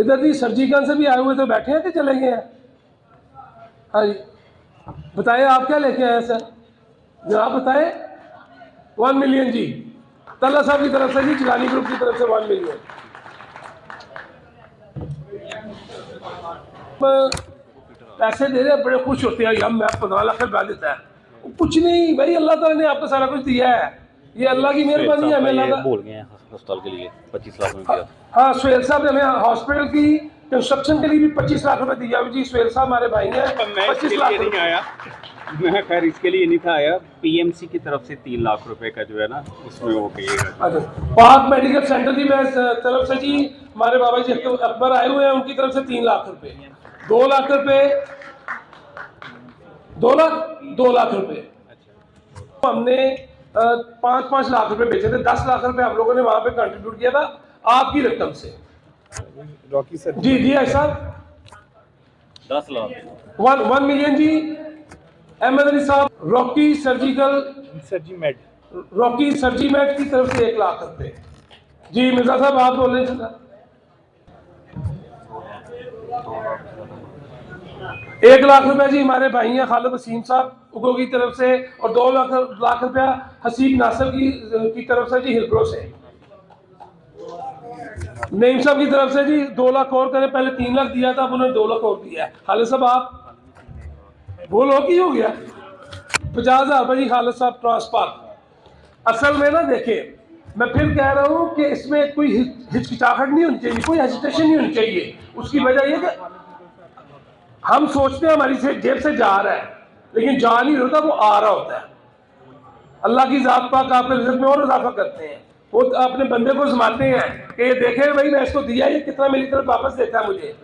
इधर जी सर्जिकल से भी आए हुए तो बैठे हैं कि चले गए हैं? हाँ जी, बताएं आप क्या लेके आए हैं सर? जनाब बताएं। 1 मिलियन जी, तल्ला साहब की तरफ से जी, चिलानी ग्रुप की तरफ से 1 मिलियन। पैसे दे रहे हैं, बड़े खुश होते हैं, हम मैं 15 लाख रुपया देता है। कुछ नहीं भाई, अल्लाह ताला ने आपको सारा कुछ दिया है, ये अल्लाह की मेहरबानी है। हमें अल्लाह बोल गए हैं अस्पताल के लिए 25 लाख में दिया। हाँ, सुहेल साहब ने हमें हॉस्पिटल की कंस्ट्रक्शन के लिए भी 25 लाख रुपए दिया जी। सुहेल साहब हमारे भाई हैं। मैं 25 लाख नहीं आया, मैं खैर इसके लिए नहीं था आया। पीएमसी की तरफ से 3 लाख रुपए का जो है ना, उसमें वो कहिएगा। अच्छा, पाक मेडिकल सेंटर की तरफ से जी हमारे बाबा जी अकबर आए हुए हैं, उनकी तरफ से 3 लाख रुपए, 2 लाख रुपए, 2 लाख रुपए। हमने 5-5 लाख रुपए बेचे थे, 10 लाख रुपए हम लोगों ने वहां पे कंट्रीब्यूट किया था आपकी रकम से। रॉकी सर जी जी आई साहब, 10 लाख 1 मिलियन जी। अहमद अली साहब रॉकी सर्जी मेड की तरफ से 1 लाख रुपए। जी मिर्जा साहब आप बोल रहे हैं? 1 लाख रुपया जी हमारे भाई हैं खालिद वसीम साहब उगो की तरफ से, और 2 लाख रुपया हसीब नासिर की तरफ से जी, हिलप्रो से। नईम साहब की तरफ से जी 2 लाख और करें, पहले 3 लाख दिया था, अब उन्होंने 2 लाख और दिया है। खालिद साहब आप बोलो की हो गया 50,000 रुपये जी खालिद साहब ट्रांसफर। असल में ना देखें, मैं फिर कह रहा हूँ कि इसमें कोई हिचकिचाहट नहीं होनी चाहिए, कोई हेजिटेशन नहीं होनी चाहिए। उसकी वजह यह कि हम सोचते हैं हमारी से जेब से जा रहा है, लेकिन जा नहीं होता, वो आ रहा होता है। अल्लाह की ज़ात पाक आपके रिज़्क़ में और इजाफा करते हैं। वो अपने बंदे को आजमाते हैं कि ये देखें भाई मैं इसको दिया, ये कितना मेरी तरफ वापस देता है मुझे।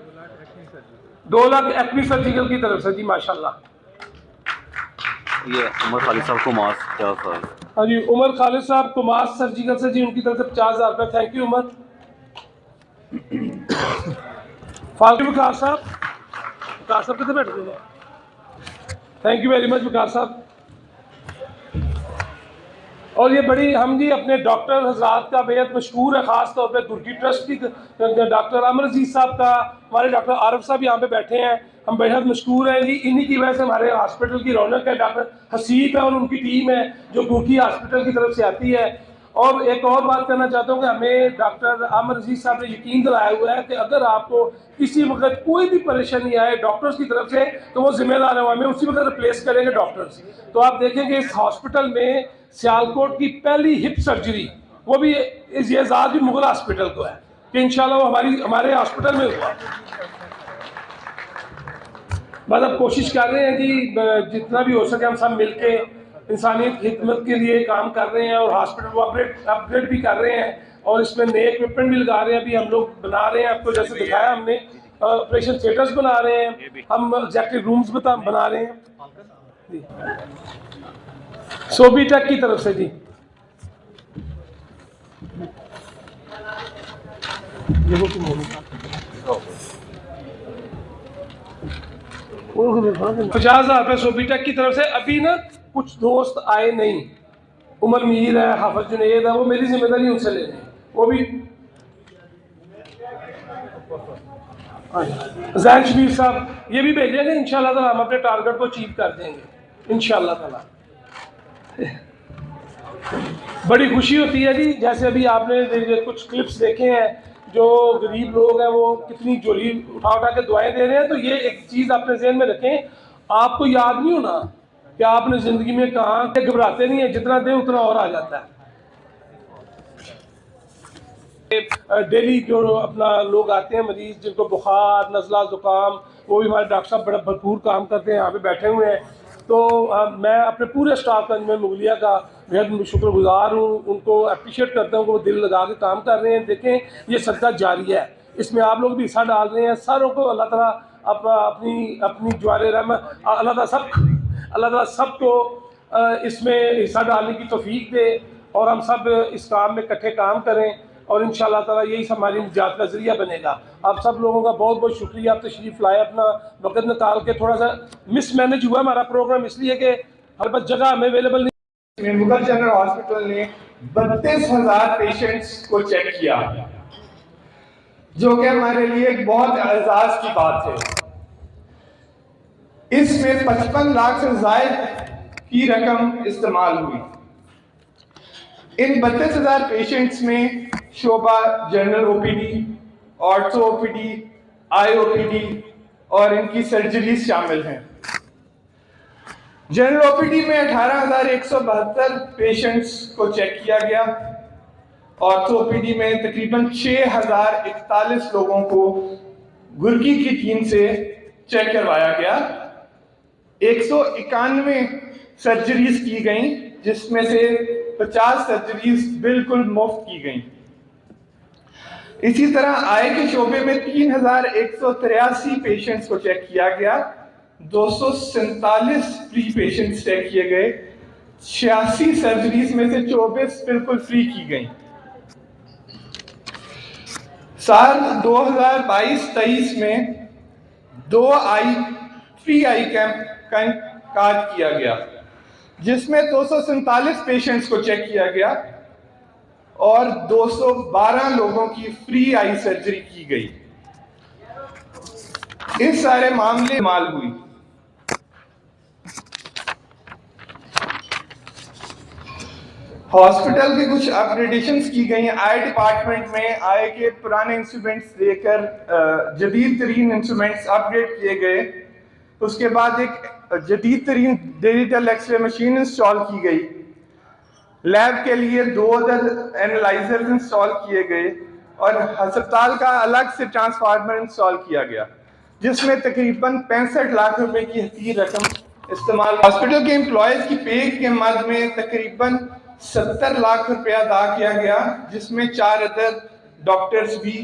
2 लाख एक्वी सर्जिकल की तरफ से जी माशाल्लाह। ये उमर खालिद साहब को मास 50 साल। हाँ जी, उमर खालिद साहब को मास सर्जिकल से जी, उनकी तरफ से 50,000 रुपये। Thank you Umar. फाल्गु विकास साहब कितने बैठ गए? Thank you very much Vikas साहब। और ये बड़ी हम जी अपने डॉक्टर हजरात का बेहद मशहूर है, ख़ास तौर पे गुरकी ट्रस्ट की डॉक्टर अमर अजीज साहब का, हमारे डॉक्टर आरफ साहब यहाँ पे बैठे हैं, हम बेहद मशहूर हैं जी। इन्हीं की वजह से हमारे हॉस्पिटल की रौनक है। डॉक्टर हसीब है और उनकी टीम है जो गुरकी हॉस्पिटल की तरफ से आती है। और एक और बात करना चाहता हूँ कि हमें डॉक्टर आमर अजीज साहब ने यकीन दिलाया हुआ है कि अगर आपको किसी वक्त कोई भी परेशानी आए डॉक्टर्स की तरफ से, तो वो जिम्मेदार है, हमें उसी वक्त रिप्लेस करेंगे डॉक्टर्स। तो आप देखेंगे इस हॉस्पिटल में सियालकोट की पहली हिप सर्जरी, वो भी इस एजाज़ भी मुगल हॉस्पिटल को है कि इंशाल्लाह वो हमारे हॉस्पिटल में हुआ। बस अब कोशिश कर रहे हैं कि जितना भी हो सके हम सब मिलके इंसानियत की खिदमत के लिए काम कर रहे हैं, और हॉस्पिटल को अपग्रेड भी कर रहे हैं, और इसमें नए इक्विपमेंट भी लगा रहे हैं। अभी हम लोग बना रहे हैं, आपको जैसे दिखाया हमने, ऑपरेशन थिएटर्स बना रहे हैं, हम एग्जेक्टिव रूम्स बना रहे हैं। सोबीटेक की तरफ से जी ₹50,000 सोबीटेक की तरफ से। अभी ना कुछ दोस्त आए नहीं, उमर मीर है, हाफिज जुनैद है, वो मेरी जिम्मेदारी उनसे ले लें, वो भी जैन शबीर साहब ये भी भेजेंगे इंशाल्लाह ताला। हम अपने टारगेट को अचीव कर देंगे इंशाल्लाह ताला। बड़ी खुशी होती है जी, जैसे अभी आपने कुछ क्लिप्स देखे हैं, जो गरीब लोग हैं वो कितनी झोली उठा उठा के दुआएं दे रहे हैं। तो ये एक चीज़ अपने ज़हन में रखें, आपको याद नहीं होना कि आपने ज़िंदगी में कहाँ के घबराते नहीं है, जितना दे उतना और आ जाता है। डेली जो अपना लोग आते हैं मरीज जिनको बुखार नज़ला ज़ुकाम, वो भी हमारे डॉक्टर साहब बड़ा भरपूर काम करते हैं, यहाँ पे बैठे हुए हैं। तो मैं अपने पूरे स्टाफ में मुगलिया का बेहद शुक्रगुजार हूँ, उनको अप्रिशिएट करता हूँ कि वो दिल लगा के काम कर रहे हैं। देखें ये सदका जारिया है, इसमें आप लोग भी हिस्सा डाल रहे हैं। सारों को अल्लाह ताला अपनी ज्वारे रहमत अल्लाह ताला सबको इसमें हिस्सा डालने की तौफीक दे, और हम सब इस काम में इकट्ठे काम करें, और इंशाल्लाह ताला यही हमारी निजात का ज़रिया बनेगा। आप सब लोगों का बहुत बहुत शुक्रिया, आप तशरीफ़ लाए, अपना वक्त निकाल के। थोड़ा सा मिसमैनेज हुआ हमारा प्रोग्राम, इसलिए कि हर बस जगह हमें अवेलेबल नहीं। मुगल जनरल हॉस्पिटल ने 32,000 पेशेंट्स को चेक किया। जो कि हमारे लिए एक बहुत एजाज की बात है। इसमें 55 लाख से ज्यादा की रकम इस्तेमाल हुई। इन 32,000 पेशेंट्स में शोबा जनरल ओपीडी, ऑर्थो ओपीडी, आई ओपीडी और इनकी सर्जरीज शामिल हैं। जनरल ओपीडी में 18,172 पेशेंट्स को चेक किया गया। ऑर्थो ओपीडी में तकरीबन 6,041 लोगों को गुर्गी की टीम से चेक करवाया गया। 191 सर्जरीज की गई, जिसमें से 50 सर्जरीज बिल्कुल मुफ्त की गई। इसी तरह आई के शोबे में 3,183 पेशेंट्स को चेक किया गया। 247 फ्री पेशेंट्स चेक किए गए। 86 सर्जरीज में से 24 बिल्कुल फ्री की गई। साल 2022-23 में 2 फ्री आई कैंप का इनेकाद किया गया, जिसमें 247 पेशेंट्स को चेक किया गया और 212 लोगों की फ्री आई सर्जरी की गई। इस सारे मामले माल हुई। हॉस्पिटल के कुछ अपग्रेडेशंस की गई। आई डिपार्टमेंट में आई के पुराने इंस्ट्रूमेंट्स लेकर जदीद तरीन इंस्ट्रूमेंट्स अपग्रेड किए गए। उसके बाद एक जदीद तरीन डिजिटल एक्सरे मशीन इंस्टॉल की गई। लैब के लिए 2 एनालाइजर इंस्टॉल किए गए और अस्पताल का अलग से ट्रांसफार्मर इंस्टॉल किया गया, जिसमें तकरीबन 65 लाख रुपए की हकीर रकम इस्तेमाल। हॉस्पिटल के एम्प्लॉयज की पे के मद में तकरीबन 70 लाख रुपया अदा किया गया, जिसमें 4 अदद डॉक्टर्स भी